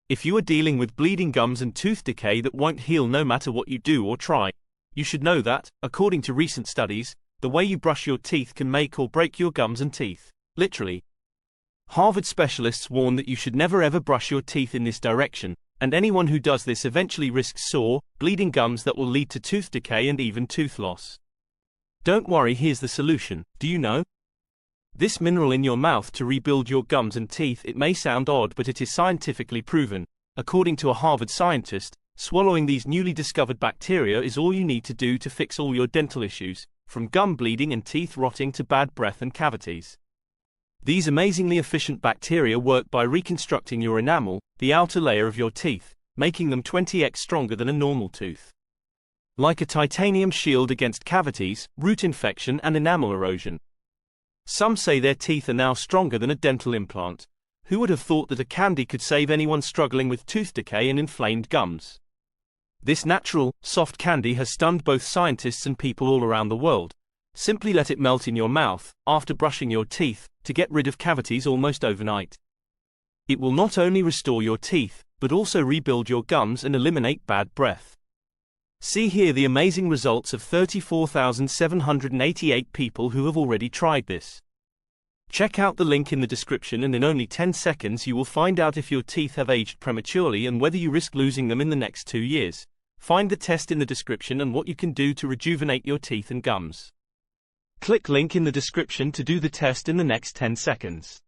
If you are dealing with bleeding gums and tooth decay that won't heal no matter what you do or try, you should know that, according to recent studies, the way you brush your teeth can make or break your gums and teeth, literally. Harvard specialists warn that you should never ever brush your teeth in this direction, and anyone who does this eventually risks sore, bleeding gums that will lead to tooth decay and even tooth loss. Don't worry, here's the solution. Do you know? This mineral in your mouth to rebuild your gums and teeth. It may sound odd, but it is scientifically proven. According to a Harvard scientist, swallowing these newly discovered bacteria is all you need to do to fix all your dental issues, from gum bleeding and teeth rotting to bad breath and cavities. These amazingly efficient bacteria work by reconstructing your enamel, the outer layer of your teeth, making them 20x stronger than a normal tooth. Like a titanium shield against cavities, root infection and enamel erosion. Some say their teeth are now stronger than a dental implant. Who would have thought that a candy could save anyone struggling with tooth decay and inflamed gums? This natural, soft candy has stunned both scientists and people all around the world. Simply let it melt in your mouth, after brushing your teeth, to get rid of cavities almost overnight. It will not only restore your teeth, but also rebuild your gums and eliminate bad breath. See here the amazing results of 34,788 people who have already tried this. Check out the link in the description, and in only 10 seconds you will find out if your teeth have aged prematurely and whether you risk losing them in the next 2 years. Find the test in the description and what you can do to rejuvenate your teeth and gums. Click link in the description to do the test in the next 10 seconds.